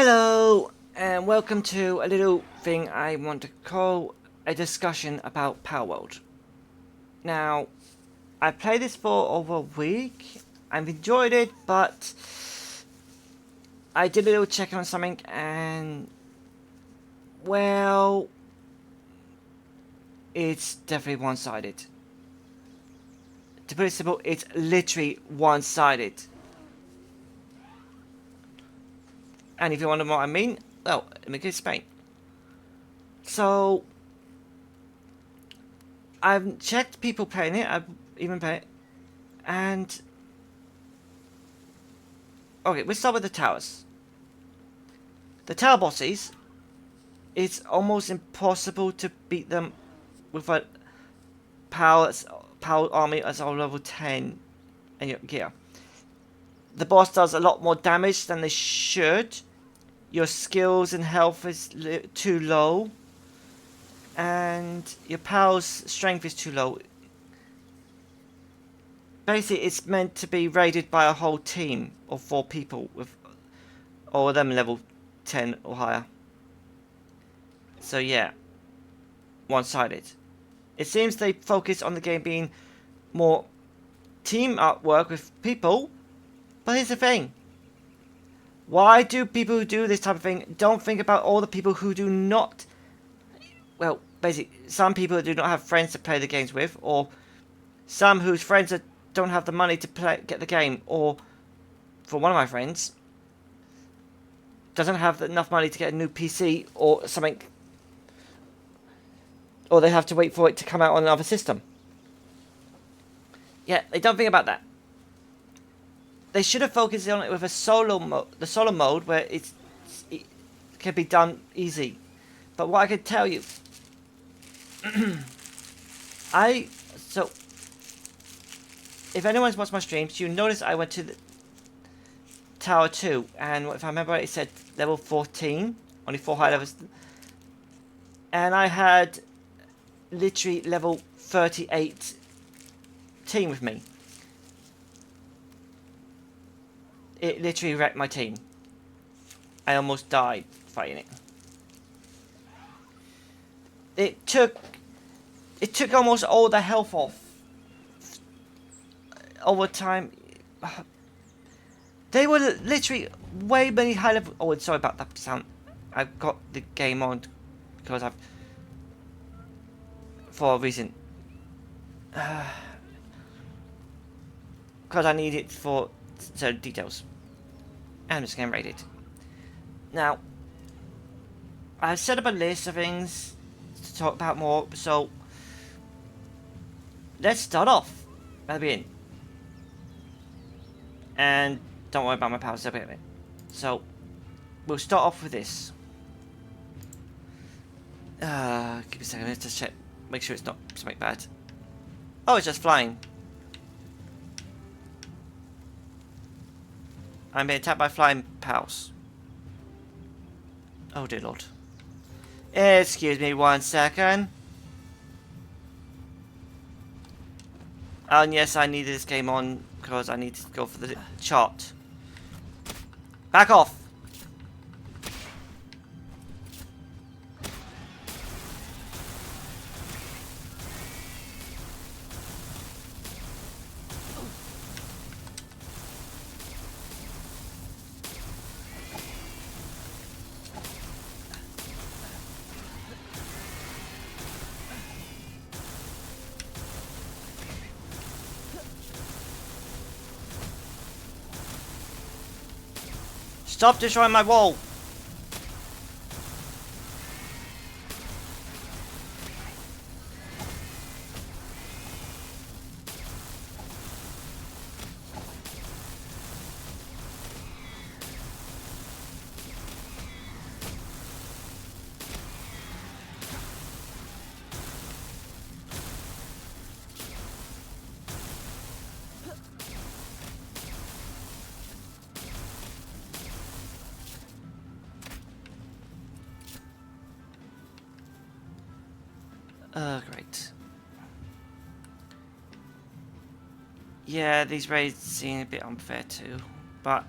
Hello, and welcome to a little thing I want to call a discussion about Palworld. Now, I played this for over a week. I've enjoyed it, but I did a little check on something, and well, it's definitely one-sided. To put it simple, it's literally one-sided. And if you wonder what I mean, well, let me explain. So, I've checked people playing it, I've even played it, and okay, we'll start with the towers. The tower bosses, it's almost impossible to beat them with a power army as our level 10 and your gear. The boss does a lot more damage than they should. Your skills and health is too low. And your power's strength is too low. Basically, it's meant to be raided by a whole team of 4 people with all of them level 10 or higher. So yeah, one-sided. It seems they focus on the game being more team artwork with people, but here's the thing. Why do people who do this type of thing don't think about all the people who do not, well, basically, some people who do not have friends to play the games with, or some whose friends don't have the money to get the game, or for one of my friends, doesn't have enough money to get a new PC or something, or they have to wait for it to come out on another system. Yeah, they don't think about that. They should have focused on it with a solo mode, the solo mode, where it can be done easy. But what I can tell you, if anyone's watched my streams, you notice I went to the Tower 2, and if I remember right, it said level 14, only 4 high levels, and I had literally level 38 team with me. It literally wrecked my team. I almost died fighting it. It took almost all the health off over time. They were literally way many high level. Oh, sorry about that sound. I've got the game on because for a reason. Because I need it for certain details. And I'm just getting raided. Now, I've set up a list of things to talk about more, so let's start off at the beginning. And don't worry about my powers a bit. So, we'll start off with this. Give me a second, let's just check. Make sure it's not something bad. Oh, it's just flying. I'm being attacked by flying pals. Oh dear lord. Excuse me 1 second. And yes, I needed this game on because I need to go for the chart. Back off! Stop destroying my wall! Great. Yeah, these raids seem a bit unfair too, but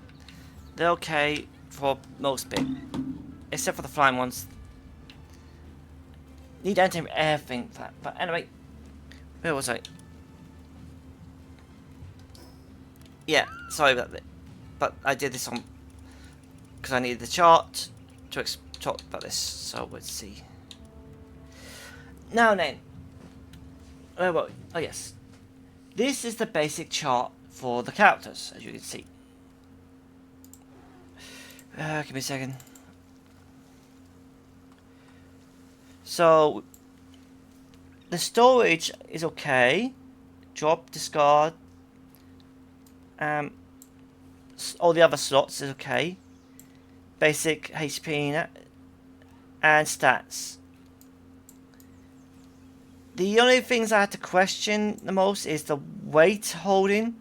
they're okay for most bit. Except for the flying ones. Need anti-everything for that. But anyway, where was I? Yeah, sorry about that. But I did this on because I needed the chart to talk about this. So let's see. Now then, where were we? Oh yes, this is the basic chart for the characters, as you can see. Give me a second. So the storage is okay. Drop, discard. All the other slots is okay. Basic HP and stats. The only things I had to question the most is the weight holding.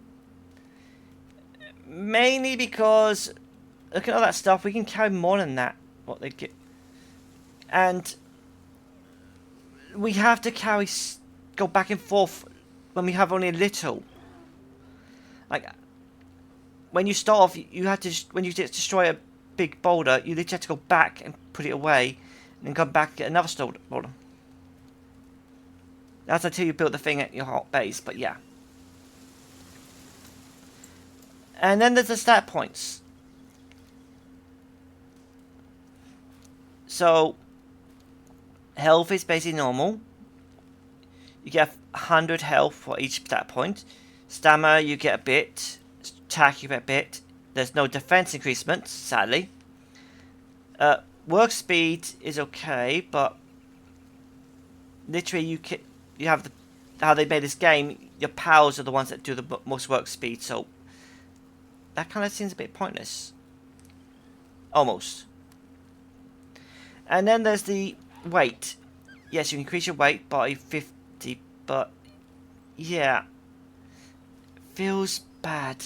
Mainly because look at all that stuff, we can carry more than that. What they get, and we have to go back and forth when we have only a little. Like when you start off, you have to when you destroy a big boulder, you literally have to go back and put it away, and then come back and get another boulder. That's until you build the thing at your hot base, but yeah. And then there's the stat points. So health is basically normal. You get 100 health for each stat point. Stamina, you get a bit. Attack, you get a bit. There's no defense increasements, sadly. Work speed is okay, but literally you have how they made this game. Your powers are the ones that do the most work speed, so that kind of seems a bit pointless. Almost. And then there's the weight. Yes, you can increase your weight by 50, but yeah, feels bad.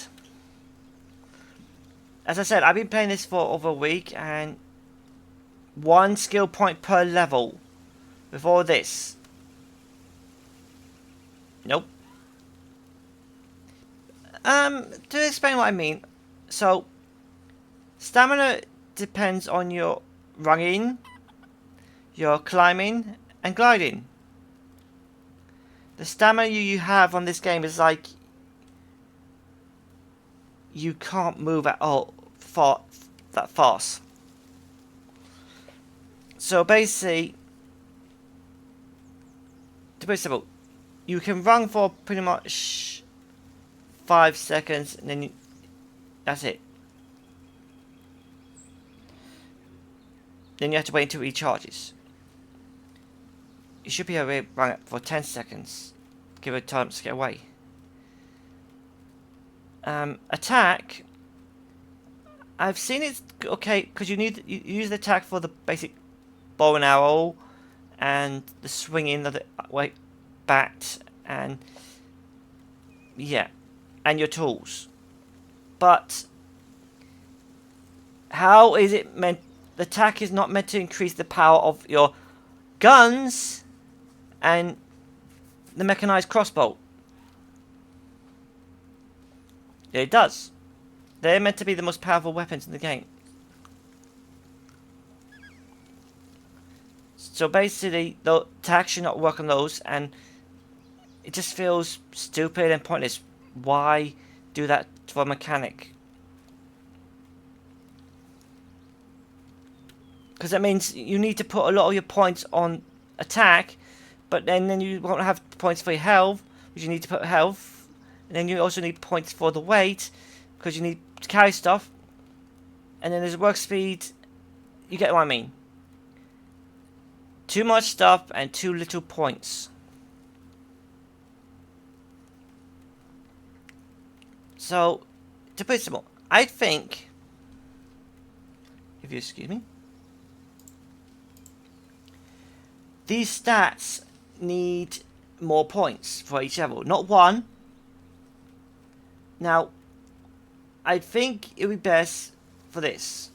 As I said, I've been playing this for over a week, and 1 skill point per level. With all this, nope. To explain what I mean, so stamina depends on your running, your climbing, and gliding. The stamina you have on this game is like you can't move at all that fast. So basically, to be simple, you can run for pretty much 5 seconds, and then that's it. Then you have to wait until it recharges. You should be able to run it for 10 seconds. Give it time to get away. Attack. I've seen it's okay because you use the attack for the basic bow and arrow, and the swinging of the bat, and yeah, and your tools. But how is it meant? The attack is not meant to increase the power of your guns and the mechanized crossbow. Yeah, it does. They're meant to be the most powerful weapons in the game. So basically, the attack should not work on those, and it just feels stupid and pointless. Why do that for a mechanic? Because that means you need to put a lot of your points on attack, but then you won't have points for your health, which you need to put health, and then you also need points for the weight, because you need to carry stuff, and then there's work speed. You get what I mean. Too much stuff and too little points. So, to put it simple, I think, if you excuse me, these stats need more points for each level, not 1. Now, I think it would be best for this.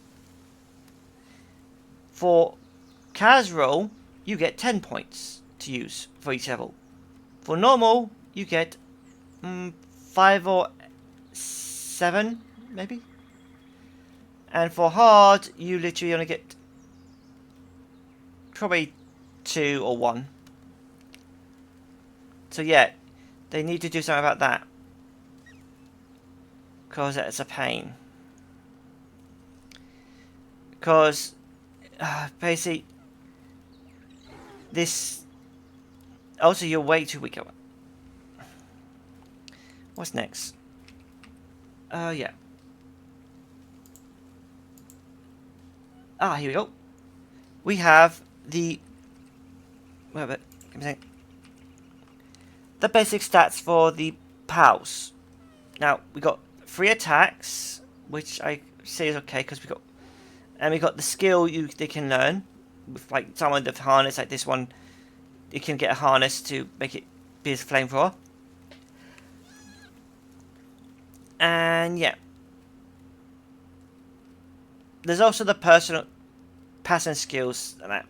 For casual, you get 10 points to use for each level. For normal, you get 5 or 7, maybe. And for hard, you literally only get probably 2 or 1. So yeah, they need to do something about that. Because it's a pain. Because basically this... Also, you're way too weak. What's next? Yeah. Here we go. We have the... Wait a minute. Give me a second. The basic stats for the pals. Now, we got 3 attacks, which I say is okay, because we got... And we got the skill they can learn. With like some of the harness, like this one, you can get a harness to make it be as flamethrower. And yeah. There's also the personal passing skills and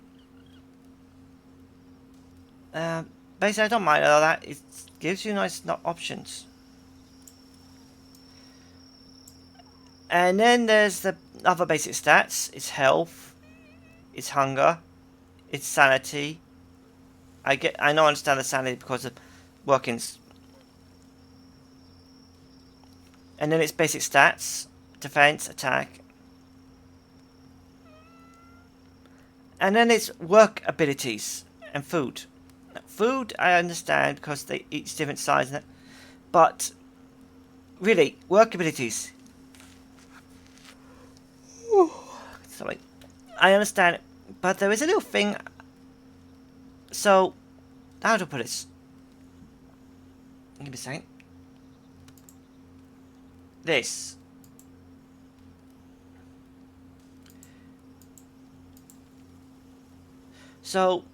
that. Basically, I don't mind all that. It gives you nice options. And then there's the other basic stats. It's health, it's hunger, it's sanity. I know I understand the sanity because of workings. And then it's basic stats, defense, attack. And then it's work abilities and food. Now, food I understand because they each different size, but really work abilities. Sorry, I understand, but there is a little thing. So, how to put this? Give me a second. This. So,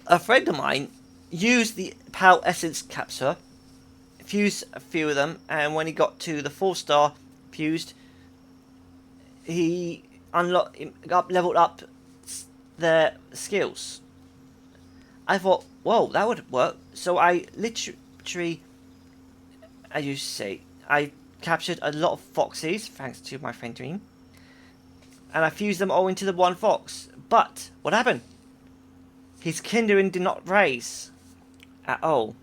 a friend of mine used the PAL Essence Capsule, fused a few of them, and when he got to the 4-star fused, he leveled up their skills. I thought, whoa, that would work. So I literally, as you say, I captured a lot of foxes, thanks to my friend Dream. And I fused them all into the one fox. But, what happened? His kindling did not raise at all.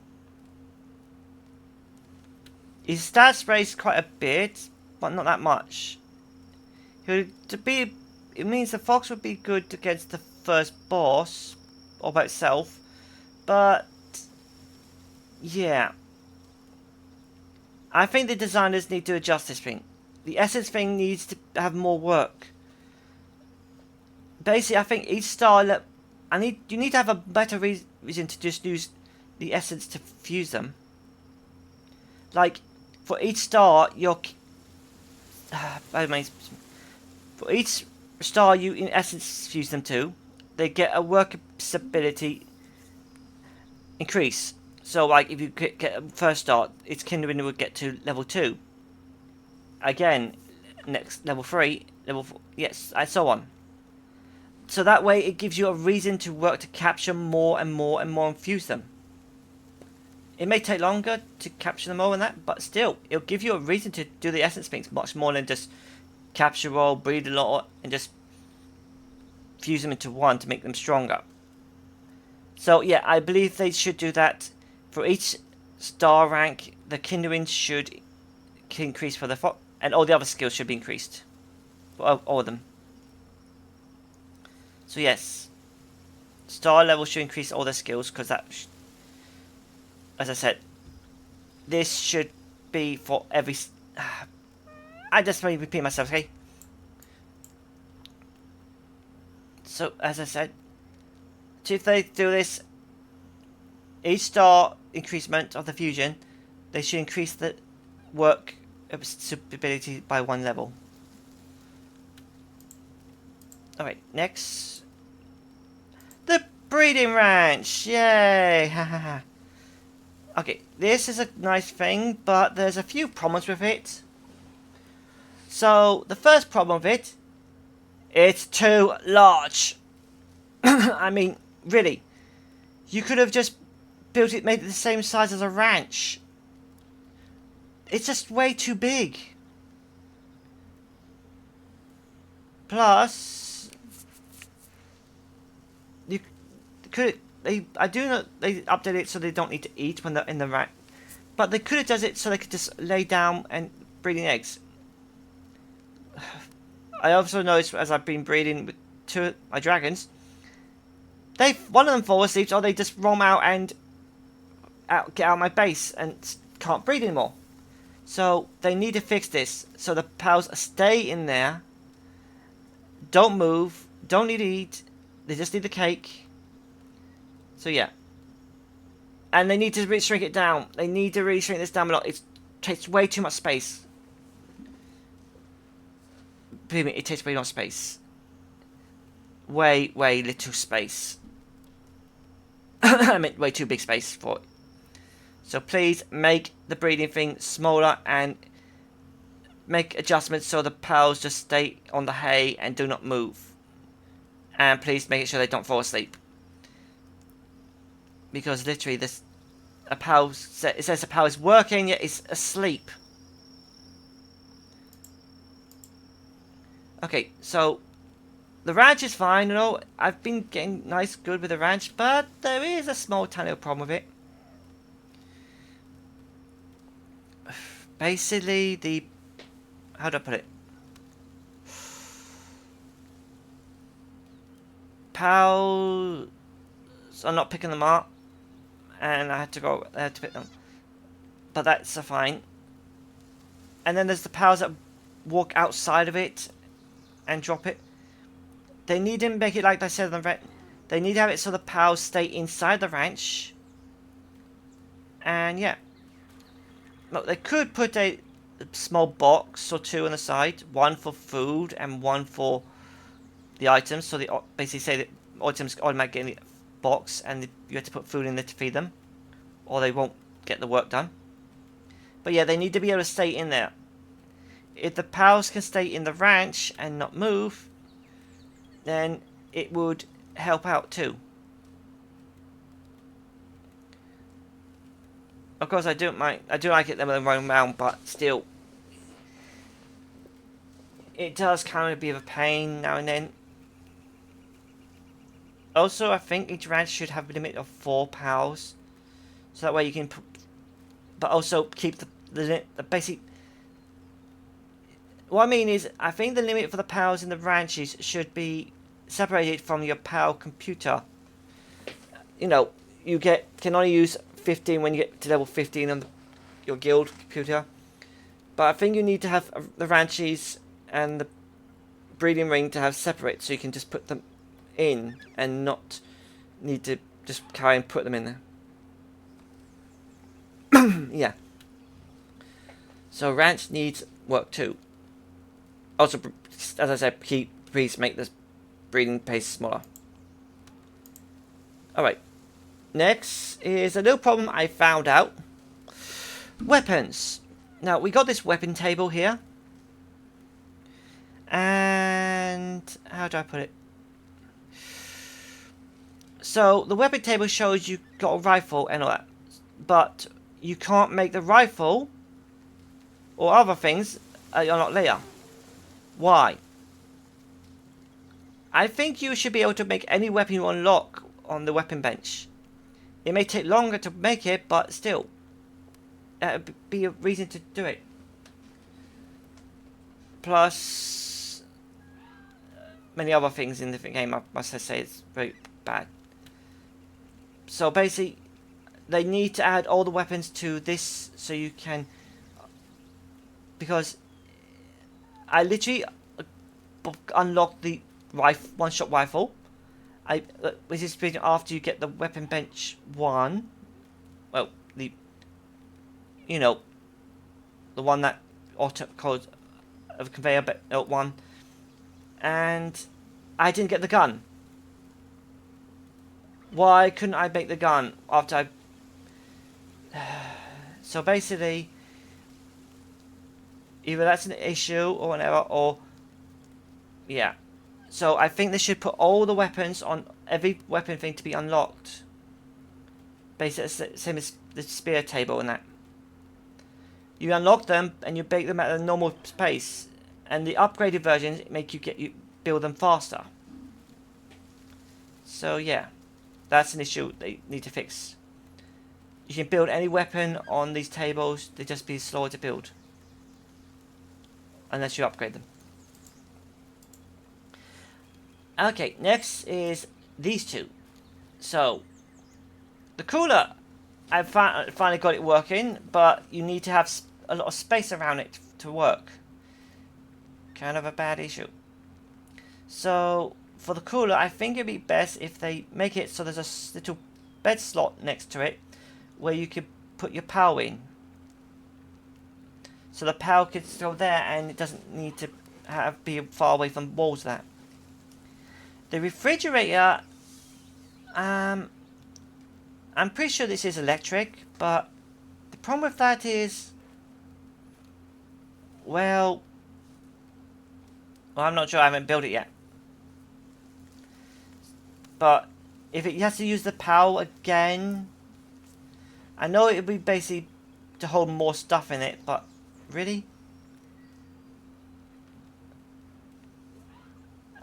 His stats raised quite a bit, but not that much. It means the fox would be good against the first boss, all by itself. But, yeah. I think the designers need to adjust this thing. The essence thing needs to have more work. Basically, I think each star... you need to have a better reason to just use the essence to fuse them. Like, for each star, for each star you, in essence, fuse them to, they get a workability increase. So, like, if you get a first star, its kindling would get to level 2. Again, next, level 3, level 4, yes, and so on. So that way, it gives you a reason to work to capture more and more and more and fuse them. It may take longer to capture them all and that, but still, it'll give you a reason to do the essence things much more than just capture all, breed a lot, and just fuse them into one to make them stronger. So yeah, I believe they should do that. For each star rank, the kindling should increase for the fox, and all the other skills should be increased. For all of them. So yes, star level should increase all their skills, because that, as I said, this should be for every... I just want to repeat myself, okay? So, as I said, if they do this, each star increasement of the fusion, they should increase the work ability by 1 level. Alright, next. The breeding ranch! Yay! Okay, this is a nice thing, but there's a few problems with it. So, the first problem with it, it's too large. I mean, really. You could have just built it, made it the same size as a ranch. It's just way too big. Plus, you could I do know they update it so they don't need to eat when they're in the rack, but they could have done it so they could just lay down and breeding eggs. I also noticed as I've been breeding with two of my dragons, one of them falls asleep or they just roam out and get out of my base and can't breed anymore. So they need to fix this so the pals stay in there, don't move, don't need to eat, they just need the cake. So yeah. And they need to shrink it down. They need to really shrink this down a lot. It takes way too much space. Believe me, it takes way too much space. Way little space. I meant way too big space for it. So please make the breeding thing smaller and make adjustments so the pals just stay on the hay and do not move. And please make sure they don't fall asleep. Because literally it says a pal is working yet it's asleep. Okay, so the ranch is fine, you know. I've been getting good with the ranch, but there is a small tiny little problem with it. Basically, how do I put it? Pals are not picking them up, and I had to pick them. But that's fine. And then there's the pals that walk outside of it and drop it. They need to make it like I said on the they need to have it so the pals stay inside the ranch. And yeah. Look, they could put a small box or two on the side, one for food and one for the items. So they basically say that items automatically get in the box, and you have to put food in there to feed them, or they won't get the work done. But yeah, they need to be able to stay in there. If the pals can stay in the ranch and not move, then it would help out too. Of course, I do like it them running around, but still, it does kind of be of a pain now and then. Also, I think each ranch should have a limit of 4 pals, so that way you can put, but also keep the basic. What I mean is, I think the limit for the pals in the ranches should be separated from your pal computer. You know, you can only use 15 when you get to level 15 on your guild computer. But I think you need to have the ranches and the breeding ring to have separate, so you can just put them in and not need to just carry and put them in there. Yeah. So ranch needs work too. Also, as I said, please make this breeding pace smaller. Alright. Next is a little problem I found out. Weapons. Now, we got this weapon table here. And how do I put it? So, the weapon table shows you got a rifle and all that. But you can't make the rifle or other things unlock later. Why? I think you should be able to make any weapon you unlock on the weapon bench. It may take longer to make it, but still, that would be a reason to do it. Plus, many other things in the game, I must say, it's very bad. So basically, they need to add all the weapons to this so you can, because I literally unlocked the one-shot rifle. Which is after you get the weapon bench 1. Well, the one that called a conveyor belt 1, and I didn't get the gun. Why couldn't I make the gun after I? So basically, either that's an issue or whatever, or yeah. So I think they should put all the weapons on every weapon thing to be unlocked. Basically, same as the spear table and that. You unlock them and you make them at a normal pace. And the upgraded versions make you build them faster. So yeah, that's an issue they need to fix. You can build any weapon on these tables, they just be slower to build. Unless you upgrade them. Okay, next is these two. So, the cooler, I finally got it working, but you need to have a lot of space around it to work. Kind of a bad issue. So, for the cooler, I think it'd be best if they make it so there's a little bed slot next to it where you could put your power in. So the power could still there and it doesn't need to be far away from walls that. The refrigerator, I'm pretty sure this is electric, but the problem with that is, well, I'm not sure, I haven't built it yet. But if it has to use the power again, I know it would be basically to hold more stuff in it, but really?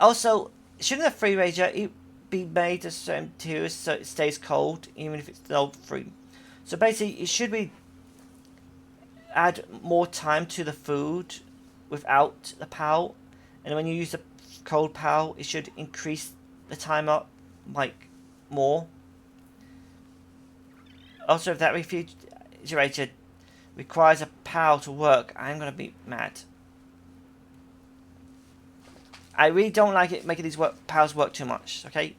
Also, shouldn't a free radiator be made of certain materials so it stays cold, even if it's no free? So basically, it should be add more time to the food without the power, and when you use the cold power, it should increase the time up like more. Also, if that refrigerator requires a power to work, I'm gonna be mad. I really don't like it making these powers work too much, okay?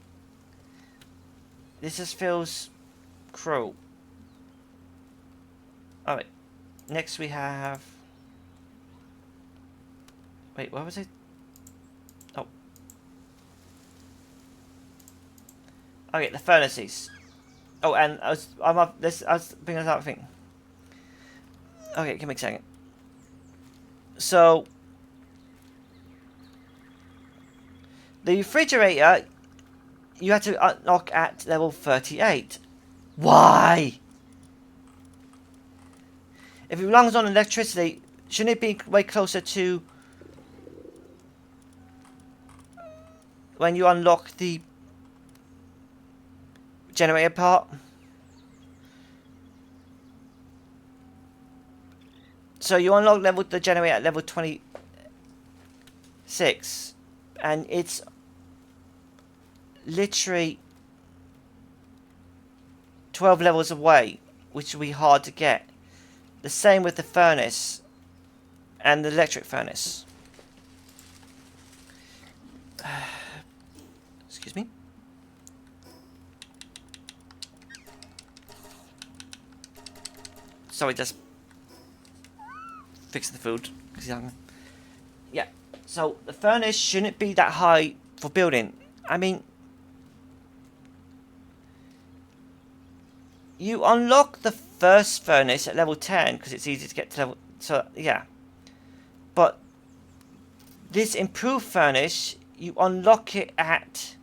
This just feels cruel. Alright. Next we have... Wait, what was it? Oh. Okay, the furnaces. Oh, and I was bringing another thing. Okay, give me a second. So... the refrigerator, you had to unlock at level 38. Why? If it runs on electricity, shouldn't it be way closer to when you unlock the generator part? So you unlock the generator at level 26, and it's literally 12 levels away, which will be hard to get. The same with the furnace and the electric furnace. Excuse me. Sorry, just fix the food because he's hungry. Yeah, so the furnace shouldn't be that high for building. I mean, you unlock the first furnace at level 10 because it's easy to get to level... So, yeah. But this improved furnace, you unlock it at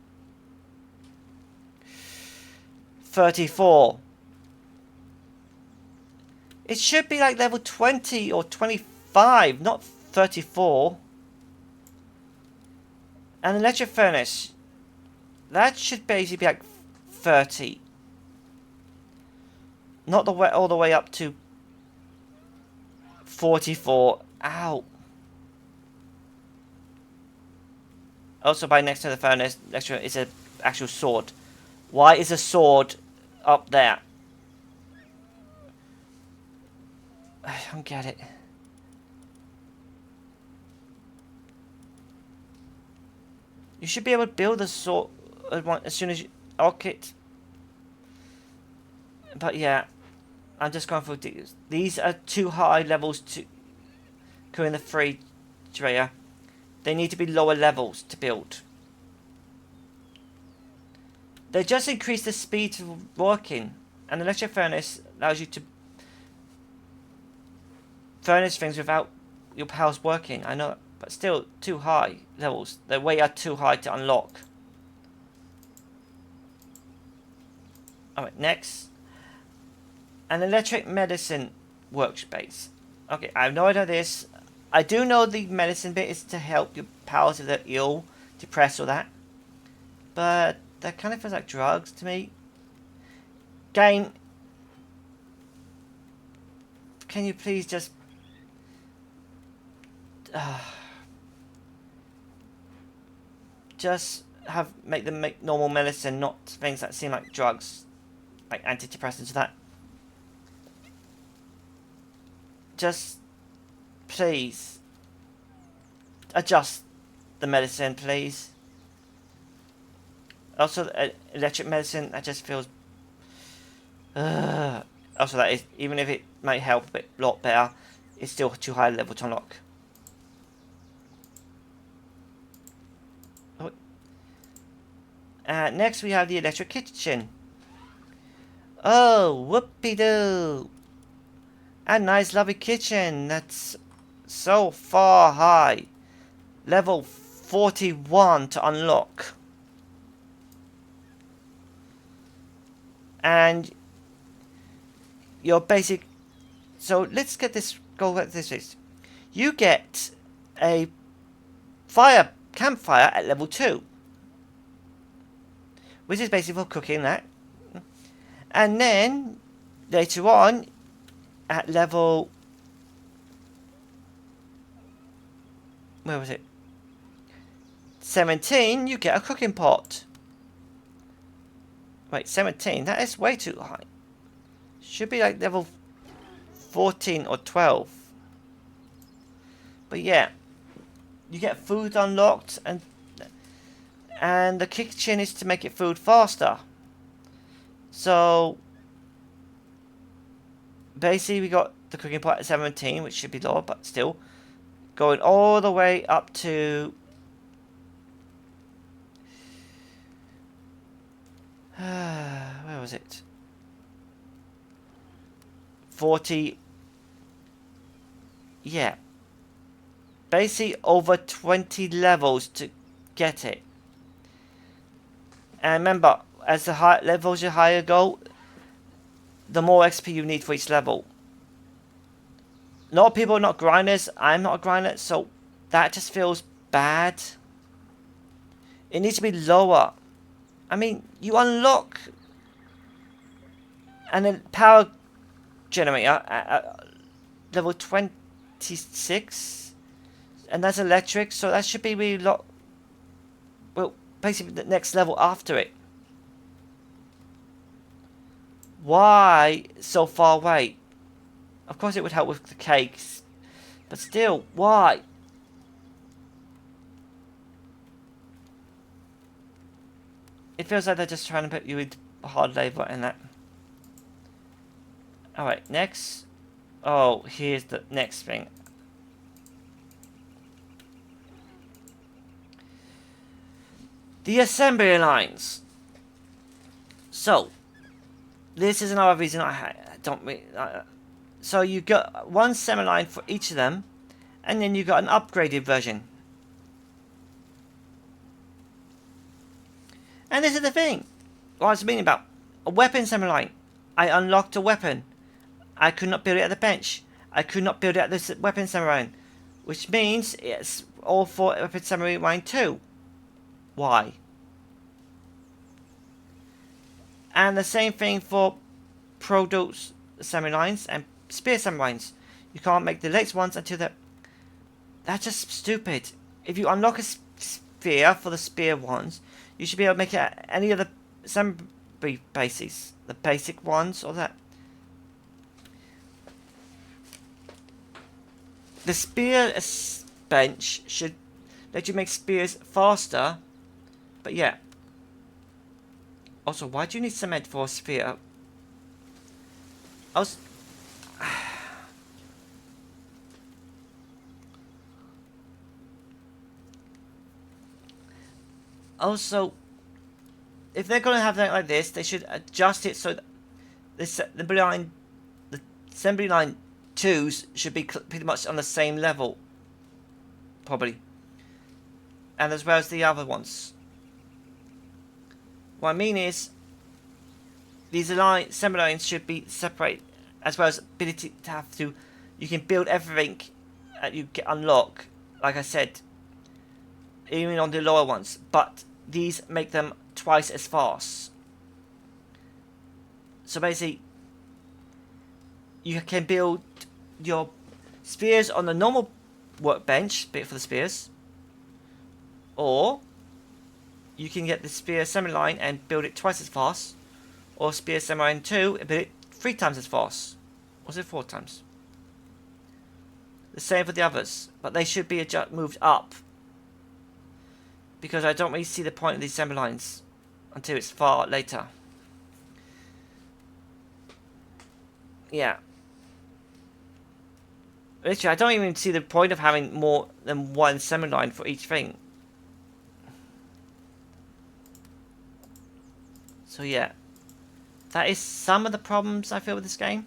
34. It should be like level 20 or 25, not 34. An electric furnace, that should basically be like 30. Not the way all the way up to 44. Ow. Also, by next to the furnace, is an actual sword. Why is a sword up there? I don't get it. You should be able to build a sword as soon as you unlock it. But yeah, I'm just going for these. These are too high levels to go in the free refrigerator. They need to be lower levels to build. They just increase the speed of working. An electric furnace allows you to furnace things without your powers working. I know, but still too high levels. They way are too high to unlock. Alright, next. An electric medicine workspace. Okay, I have no idea this. I do know the medicine bit is to help your pals if they're ill, depressed or that. But that kind of feels like drugs to me. Game, can you please just... just make them make normal medicine, not things that seem like drugs. Like antidepressants or that. Just... please. Adjust the medicine, please. Also, electric medicine, that just feels... also, that is, even if it might help a lot better, it's still too high level to unlock. Oh. Next, we have the electric kitchen. Oh, whoopie-doo! A nice, lovely kitchen that's so far high. Level 41 to unlock. And your basic... so let's get this... go at this. You get a campfire at level 2. Which is basically for cooking that. And then, later on, at level... where was it? 17, you get a cooking pot. Wait, 17? That is way too high. Should be like level 14 or 12. But yeah. You get food unlocked, and the kitchen is to make it food faster. So basically we got the cooking pot at 17, which should be lower, but still. Going all the way up to... where was it? 40. Yeah. Basically over 20 levels to get it. And remember, as the high levels you higher go, the more XP you need for each level. A lot of people are not grinders. I'm not a grinder, so that just feels bad. It needs to be lower. I mean, you unlock a power generator at level 26, and that's electric, so that should be really well, basically the next level after it. Why so far away? Of course it would help with the cakes, but still, why? It feels like they're just trying to put you with hard labour and that. Alright, next. Oh, here's the next thing. The assembly lines. So, this is another reason I don't really... so you got one assembly line for each of them, and then you got an upgraded version. And this is the thing. What I was meaning about. A weapon assembly line. I unlocked a weapon. I could not build it at the bench. I could not build it at this weapon assembly line. Which means it's all for weapon assembly line too. Why? And the same thing for produce assembly lines and spear assembly lines. You can't make the latest ones until the... That's just stupid. If you unlock a spear for the spear ones, you should be able to make it at any of the assembly bases. The basic ones or that. The spear bench should let you make spears faster. But yeah. Also, why do you need cement for a spear? Also, if they're going to have that like this, they should adjust it so that the assembly line 2s should be pretty much on the same level. Probably. And as well as the other ones. What I mean is, these assembly lines should be separate, as well as ability to have to... You can build everything that you get unlock, like I said. even on the lower ones, but these make them twice as fast. So basically, you can build your spears on the normal workbench, bit for the spears, or you can get the spear assembly line and build it twice as fast, or spear assembly line 2 and build it 3 times as fast. Or is it 4 times? The same for the others, but they should be moved up, because I don't really see the point of these assembly lines until it's far later. Yeah. Literally, I don't even see the point of having more than one assembly line for each thing. So yeah, that is some of the problems I feel with this game.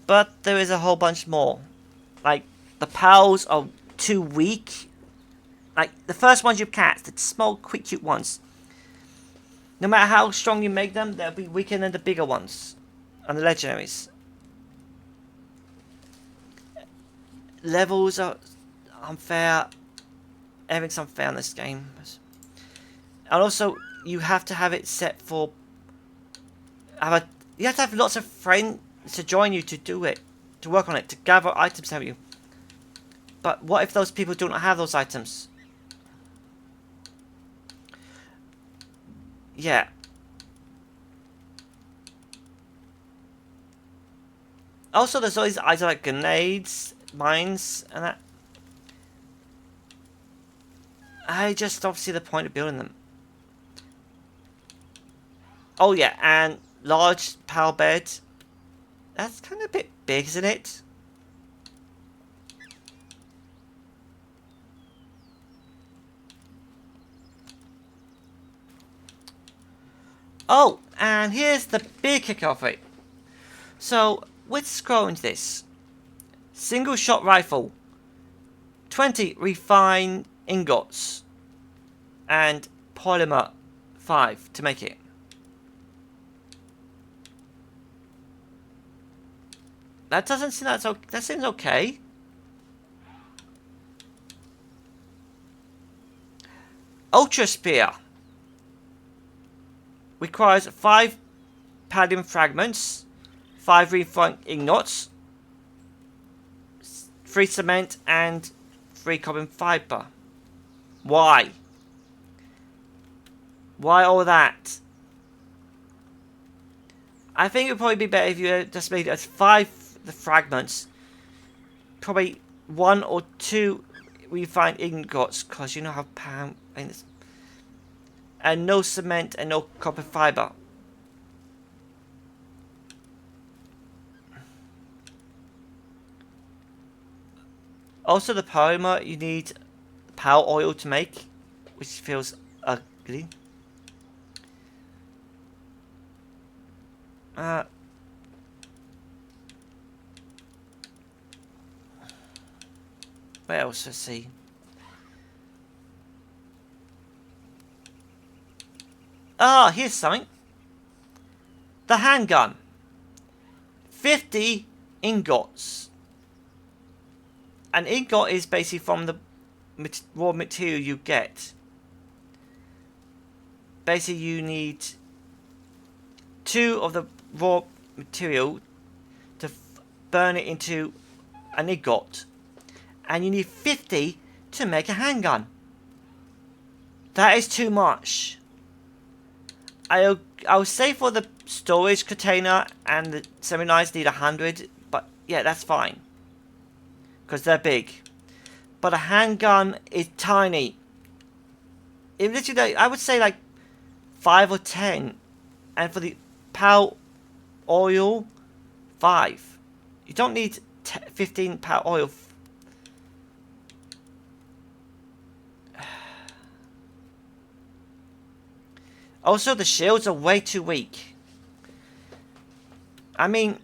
But there is a whole bunch more. Like, the pals are too weak. Like, the first ones you catch, the small, quick, cute ones. No matter how strong you make them, they'll be weaker than the bigger ones. And the legendaries. Levels are unfair. Everything's unfair in this game. And also, you have to have it set for... you have to have lots of friends to join you to do it. To work on it. To gather items to help you. But what if those people do not have those items? Yeah. Also, there's always items like grenades, mines, and that. I just don't see the point of building them. Oh yeah, and large pal bed. That's kind of a bit big, isn't it? Oh, and here's the big kicker of it. So, let's scroll into this. Single shot rifle. 20 refined ingots. And polymer 5 to make it. That doesn't seem that's okay. That seems okay. Ultra Spear. Requires 5 palladium fragments, 5 refined ingots, 3 cement, and 3 carbon fiber. Why? Why all that? I think it would probably be better if you just made it as 5 the fragments, probably 1 or 2 refined ingots, because you know how pound and no cement and no copper fiber. Also, the polymer you need power oil to make, which feels ugly. What else? Let's see. Ah, here's something. The handgun. 50 ingots. An ingot is basically from the raw material you get. Basically, you need 2 of the raw material to burn it into an ingot. And you need 50 to make a handgun. That is too much. I'll say for the storage container and the semi-knives need 100, but yeah, that's fine. Because they're big. But a handgun is tiny. It literally, I would say like 5 or 10. And for the power oil, 5. You don't need 15 power oil. Also, the shields are way too weak. I mean,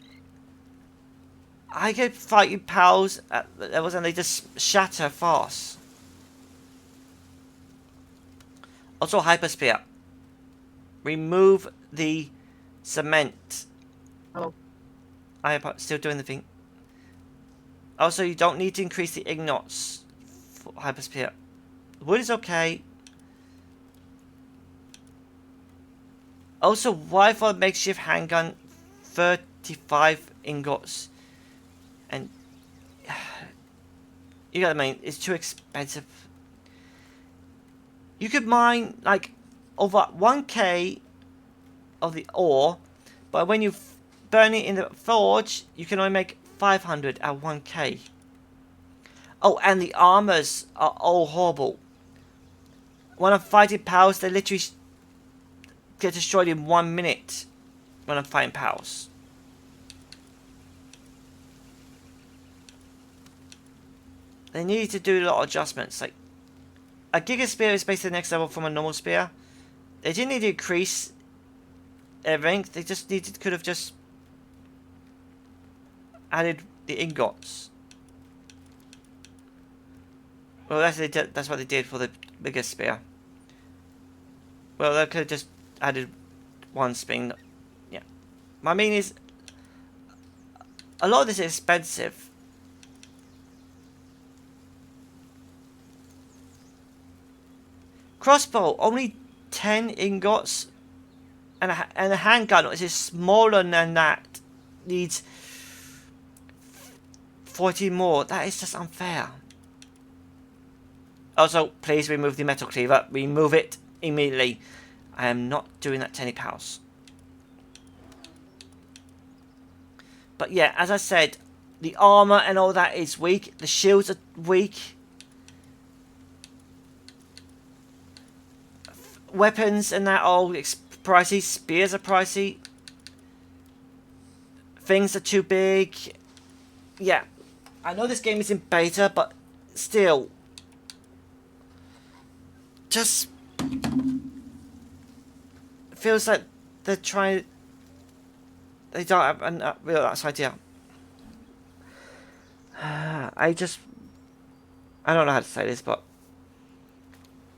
I could fight you pals at levels and they just shatter fast. Also, Hyper Spear. Remove the cement. Oh. I am still doing the thing. Also, you don't need to increase the ignots for Hyper Spear. Wood is okay. Also, why for a makeshift handgun 35 ingots? And you got what I mean, it's too expensive. You could mine like over 1k of the ore, but when you burn it in the forge, you can only make 500 at 1k. Oh, and the armors are all horrible. When I'm fighting pals, they literally get destroyed in 1 minute when I'm fighting pals. They need to do a lot of adjustments. Like, a Giga Spear is basically the next level from a normal spear. They didn't need to increase everything. They just could have just added the ingots. Well, that's what they did for the bigger spear. Well, they could have just added one spin. Yeah. My mean is, a lot of this is expensive. Crossbow, only 10 ingots. And a handgun, which is smaller than that, needs 40 more. That is just unfair. Also, please remove the metal cleaver. Remove it immediately. I am not doing that to any pals. But yeah, as I said, the armor and all that is weak. The shields are weak. Weapons and that all pricey. Spears are pricey. Things are too big. Yeah. I know this game is in beta, but still. Just feels like they're trying. They don't have a real nice idea. I don't know how to say this, but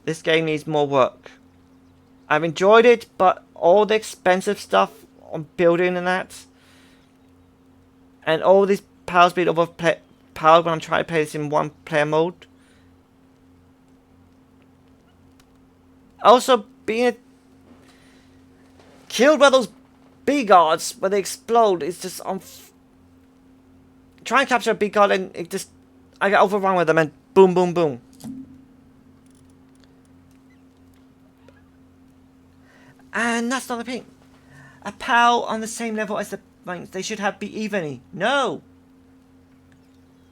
this game needs more work. I've enjoyed it, but all the expensive stuff on building and that, and all these powers being overpowered when I'm trying to play this in one player mode. Also, being killed by those bee guards when they explode is just try and capture a bee guard and I get overrun with them and boom, boom, boom. And that's not the thing. A pal on the same level as the ranks, they should be evenly. No!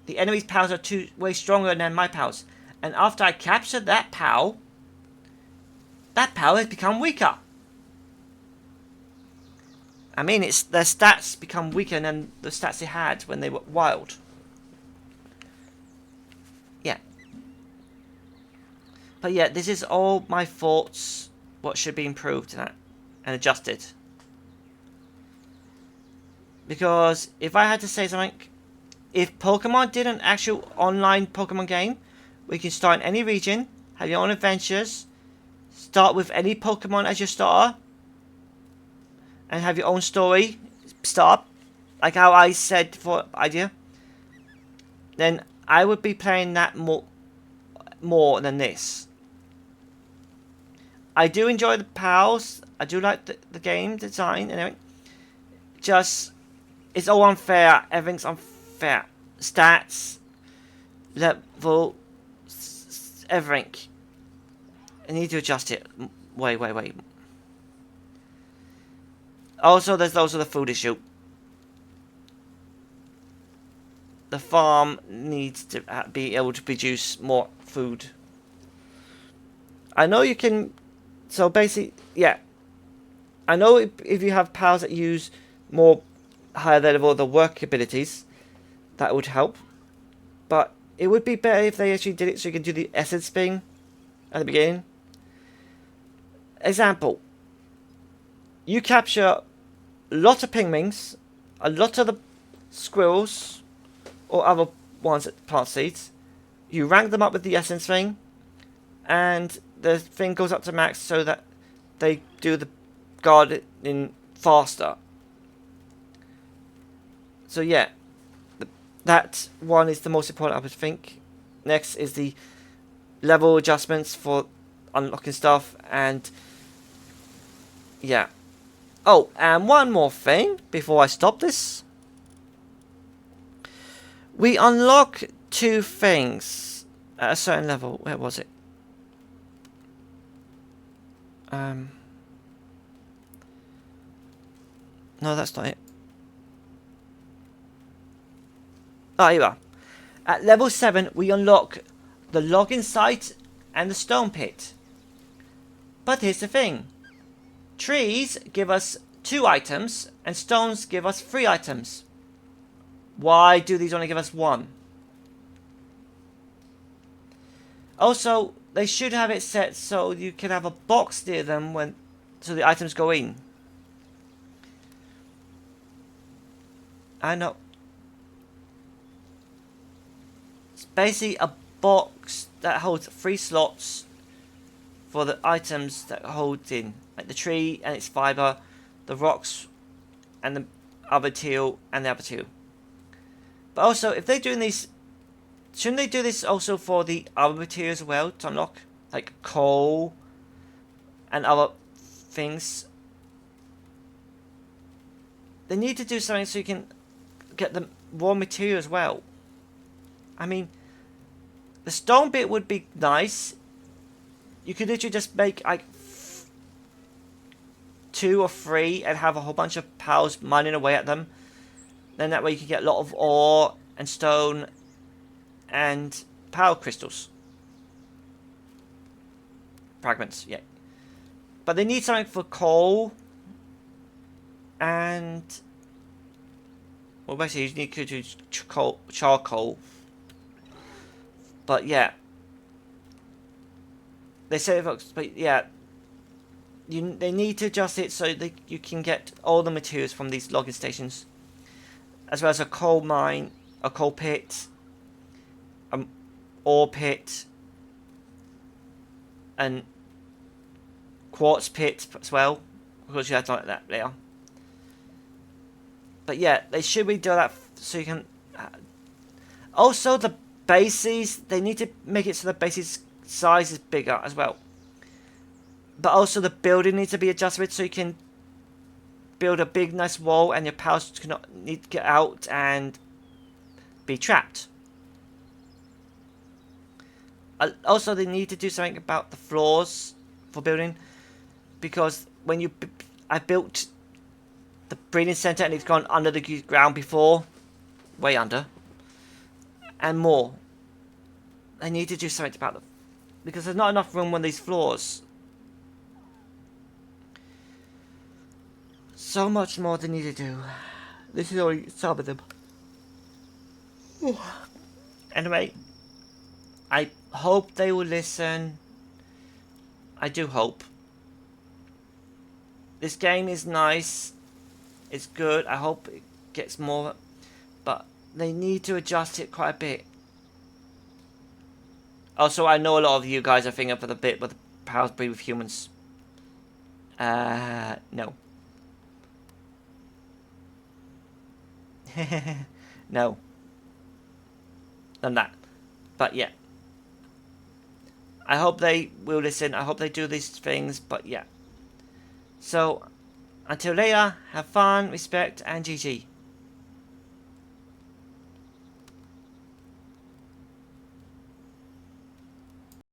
The enemy's pals are way stronger than my pals. And after I capture that pal has become weaker. I mean, their stats become weaker than the stats they had when they were wild. Yeah. But yeah, this is all my thoughts. What should be improved and adjusted. Because if I had to say something, if Pokemon did an actual online Pokemon game, where you can start in any region, have your own adventures, start with any Pokemon as your starter, and have your own story, start, like how I said for idea, then I would be playing that more than this. I do enjoy the pals. I do like the game design and everything. Just, it's all unfair. Everything's unfair. Stats, level, everything. I need to adjust it. Wait. Also, there's also the food issue. The farm needs to be able to produce more food. I know you can. So basically, yeah. I know if you have pals that use more higher level of the work abilities, that would help. But it would be better if they actually did it so you can do the essence thing at the beginning. Example. You capture a lot of pingwings, a lot of the squirrels, or other ones that plant seeds. You rank them up with the essence thing, and the thing goes up to max so that they do the gardening faster. So yeah, that one is the most important, I would think. Next is the level adjustments for unlocking stuff, and yeah. Oh, and one more thing before I stop this. We unlock 2 things at a certain level. Where was it? No, that's not it. Oh, here you are. At level 7, we unlock the login site and the stone pit. But here's the thing. Trees give us 2 items, and stones give us 3 items. Why do these only give us 1? Also, they should have it set so you can have a box near them so the items go in. I know. It's basically a box that holds 3 slots for the items that holds in. Like the tree and its fiber, the rocks and the other teal and the other teal. But also, if they're doing these, shouldn't they do this also for the other materials as well to unlock? Like coal and other things. They need to do something so you can get the raw material as well. I mean, the stone bit would be nice. You could literally just make like 2 or 3 and have a whole bunch of pals mining away at them. Then that way you can get a lot of ore and stone and power crystals. Fragments, yeah. But they need something for coal and... well, basically you need to do charcoal. But yeah. They say, but yeah. They need to adjust it so that you can get all the materials from these logging stations. As well as a coal mine, a coal pit, an ore pit, and quartz pit as well. Because you have to like that later. But yeah, they should be doing that so you can... also, the bases, they need to make it so the bases size is bigger as well. But also the building needs to be adjusted so you can build a big nice wall and your pals cannot need to get out and be trapped. Also, they need to do something about the floors for building, because when I built the breeding center and it's gone under the ground before, way under, and more. They need to do something about them because there's not enough room on these floors. So much more they need to do. This is only some of them. Anyway, I hope they will listen. I do hope. This game is nice. It's good. I hope it gets more. But they need to adjust it quite a bit. Also, I know a lot of you guys are thinking for the bit with the powers breed with humans. No. No. None of that. But yeah. I hope they will listen. I hope they do these things. But yeah. So, until later, have fun, respect, and GG.